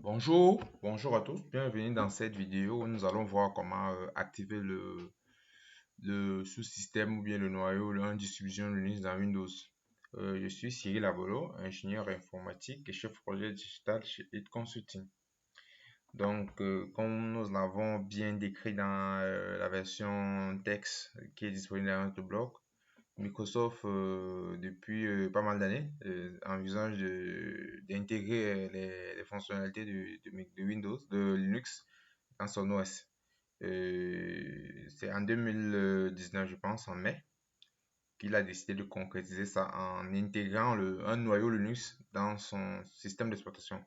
Bonjour à tous, bienvenue dans cette vidéo où nous allons voir comment activer le sous-système ou bien le noyau en distribution Linux dans Windows. Je suis Cyril Abolo, ingénieur informatique et chef projet digital chez It Consulting. Donc, comme nous l'avons bien décrit dans la version texte qui est disponible dans notre blog, Microsoft, depuis pas mal d'années, envisage d'intégrer les fonctionnalités de Windows, de Linux dans son OS. C'est en 2019, je pense, en mai, qu'il a décidé de concrétiser ça en intégrant un noyau Linux dans son système d'exploitation.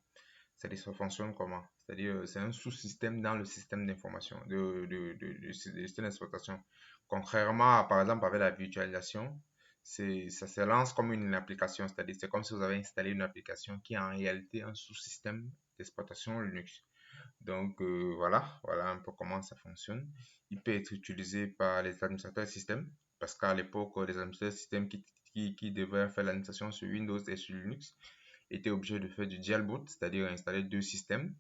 C'est-à-dire, ça fonctionne comment? C'est-à-dire, c'est un sous-système dans le système d'information, de système d'exploitation. Contrairement à, par exemple, avec la virtualisation, ça se lance comme une application, c'est-à-dire, c'est comme si vous avez installé une application qui est en réalité un sous-système d'exploitation Linux. Donc, voilà un peu comment ça fonctionne. Il peut être utilisé par les administrateurs système, parce qu'à l'époque, les administrateurs système qui devaient faire l'administration sur Windows et sur Linux étaient obligés de faire du jailboot, c'est-à-dire installer deux systèmes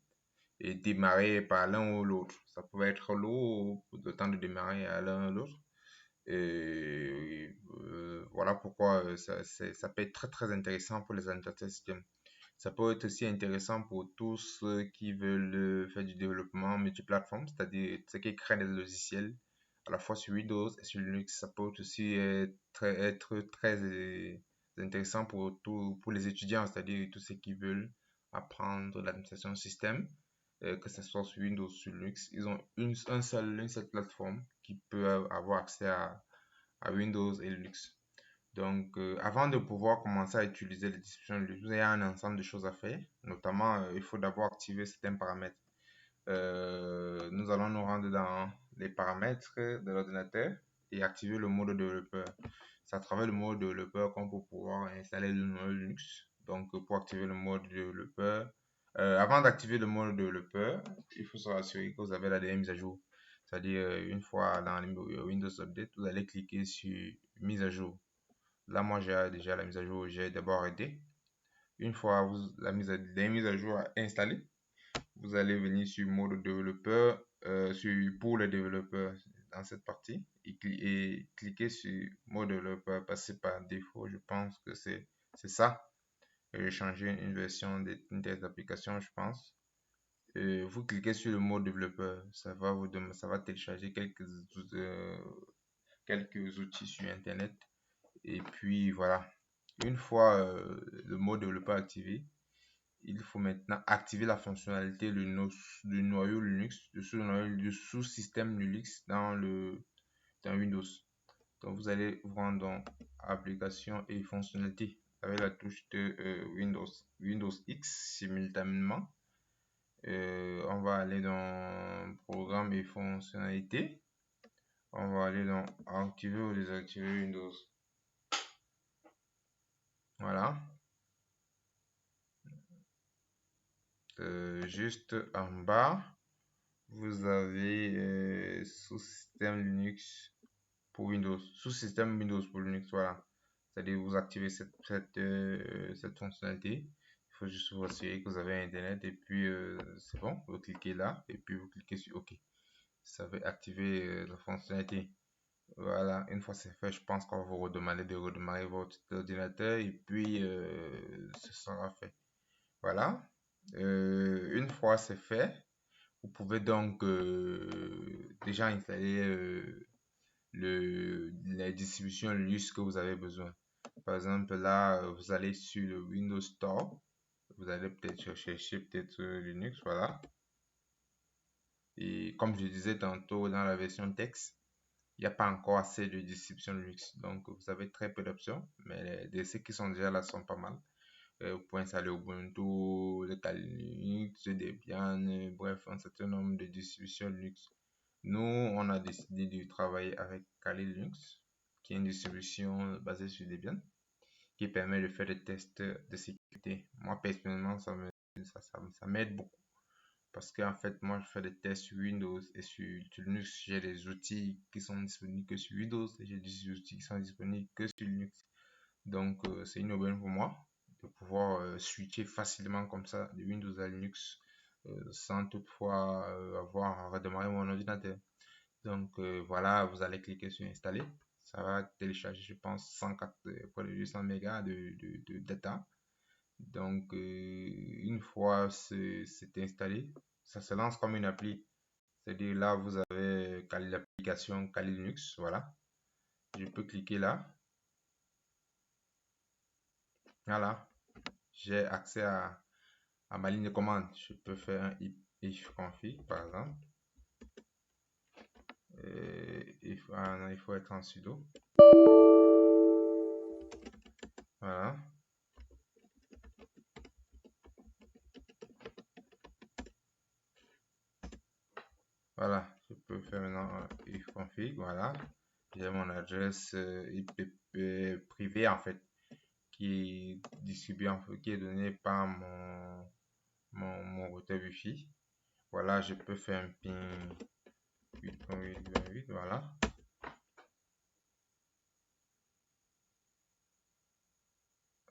et démarrer par l'un ou l'autre. Ça pouvait être lourd le temps de démarrer à l'un ou l'autre. Et voilà pourquoi ça peut être très très intéressant pour les administrateurs système. Ça peut être aussi intéressant pour tous ceux qui veulent faire du développement multiplateforme, c'est-à-dire ceux qui créent des logiciels à la fois sur Windows et sur Linux. Ça peut aussi être très intéressant pour les étudiants, c'est-à-dire tous ceux qui veulent apprendre l'administration système, que ce soit sur Windows ou sur Linux. Ils ont une seule plateforme qui peut avoir accès à Windows et Linux. Donc, avant de pouvoir commencer à utiliser les distributions Linux, il y a un ensemble de choses à faire. Notamment, il faut d'abord activer certains paramètres. Nous allons nous rendre dans les paramètres de l'ordinateur et activer le mode développeur. C'est à travers le mode développeur qu'on peut pouvoir installer le noyau Linux. Donc, pour activer le mode développeur, avant d'activer le mode développeur, il faut se rassurer que vous avez la dernière mise à jour. C'est-à-dire, une fois dans les Windows Update, vous allez cliquer sur mise à jour. Là, moi, j'ai déjà la mise à jour, j'ai d'abord arrêté. Une fois la mise à jour installée, vous allez venir sur mode développeur, pour le développeur dans cette partie et cliquer sur mode développeur. Passer par défaut, je pense que c'est ça. J'ai changé une version d'une des applications, je pense. Vous cliquez sur le mode développeur, ça va télécharger quelques outils sur Internet. Et puis voilà, une fois le mode développeur activé, il faut maintenant activer la fonctionnalité du noyau Linux, du sous-système Linux dans Windows. Donc vous allez vous rendre dans application et fonctionnalités avec la touche de Windows X simultanément. On va aller dans programme et fonctionnalités. On va aller dans activer ou désactiver Windows. Voilà. Juste en bas, vous avez sous-système Linux pour Windows. Sous-système Windows pour Linux, voilà. C'est-à-dire vous activez cette fonctionnalité. Il faut juste vous assurer que vous avez Internet et puis c'est bon. Vous cliquez là et puis vous cliquez sur OK. Ça va activer la fonctionnalité. Voilà, une fois c'est fait, je pense qu'on va vous redemander de redémarrer votre ordinateur et puis ce sera fait. Voilà. Une fois c'est fait, vous pouvez donc déjà installer les distributions Linux que vous avez besoin. Par exemple, là, vous allez sur le Windows Store. Vous allez peut-être chercher peut-être Linux, voilà. Et comme je disais tantôt dans la version texte, il n'y a pas encore assez de distributions Linux. Donc, vous avez très peu d'options, mais ceux qui sont déjà là sont pas mal. Vous pouvez installer Ubuntu, le Kali Linux, Debian, bref, un certain nombre de distributions Linux. Nous, on a décidé de travailler avec Kali Linux, qui est une distribution basée sur Debian, qui permet de faire des tests de sécurité. Moi, personnellement, ça m'aide beaucoup. Parce qu'en fait, moi, je fais des tests sur Windows et sur Linux. J'ai des outils qui sont disponibles que sur Windows et j'ai des outils qui sont disponibles que sur Linux. Donc, c'est une aubaine pour moi de pouvoir switcher facilement comme ça de Windows à Linux sans toutefois avoir à redémarrer mon ordinateur. Donc voilà, vous allez cliquer sur installer. Ça va télécharger, je pense, 104, près de 800 mégas de data. Donc une fois c'est installé, ça se lance comme une appli. C'est-à-dire là, vous avez l'application Kali Linux. Voilà. Je peux cliquer là. Voilà. J'ai accès à ma ligne de commande. Je peux faire un if config par exemple. Non, il faut être en sudo. Voilà. Voilà. Je peux faire maintenant un if config. Voilà. J'ai mon adresse IP privée en fait qui est distribuée, qui est donnée par mon routeur Wi-Fi. Voilà, je peux faire un ping 8.8.8, voilà.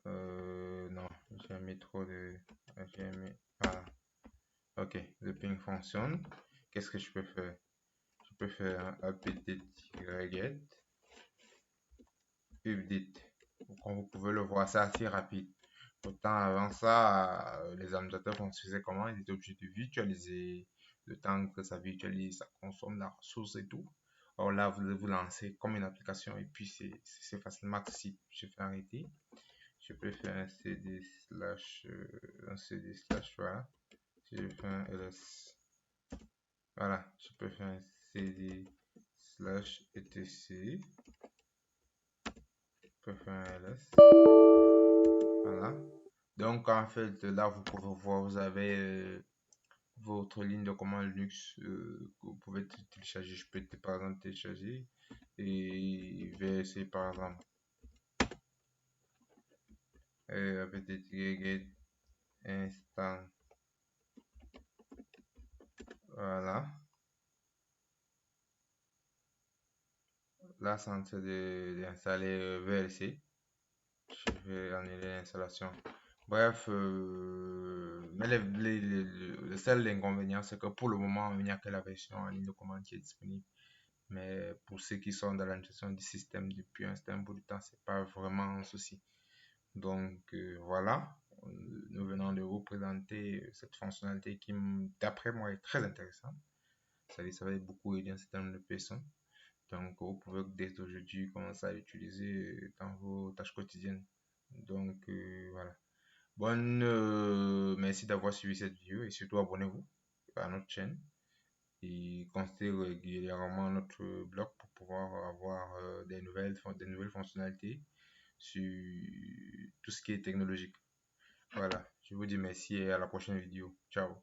Non, j'ai mis trop de... J'ai mis... Voilà. Ok, le ping fonctionne. Qu'est-ce que je peux faire? Je peux faire un apt-get update. Comme vous pouvez le voir, c'est assez rapide. Pourtant, avant ça, les administrateurs faisaient comment? Ils étaient obligés de virtualiser le temps que ça virtualise, ça consomme la ressource et tout. Or là, vous lancez comme une application et puis c'est facilement accessible. Je fais arrêter. Je peux faire un cd slash, voilà. Si je fais un ls, voilà, je peux faire un cd slash etc. Je peux faire un ls, voilà. Donc en fait, là vous pouvez voir, vous avez votre ligne de commande Linux que vous pouvez télécharger. Je peux par exemple télécharger et verser par exemple apt-get install, voilà. Là, c'est en train d'installer VLC. Je vais annuler l'installation. Bref, mais le seul inconvénient, c'est que pour le moment, il n'y a que la version en ligne de commande qui est disponible. Mais pour ceux qui sont dans l'administration du système depuis un certain bout de temps, c'est pas vraiment un souci. Donc voilà, nous venons de vous présenter cette fonctionnalité qui, d'après moi, est très intéressante. Ça va beaucoup aider un certain nombre de personnes. Donc, vous pouvez dès aujourd'hui commencer à l'utiliser dans vos tâches quotidiennes. Donc, voilà. Merci d'avoir suivi cette vidéo et surtout abonnez-vous à notre chaîne et consultez régulièrement notre blog pour pouvoir avoir des nouvelles fonctionnalités sur tout ce qui est technologique. Voilà. Je vous dis merci et à la prochaine vidéo. Ciao.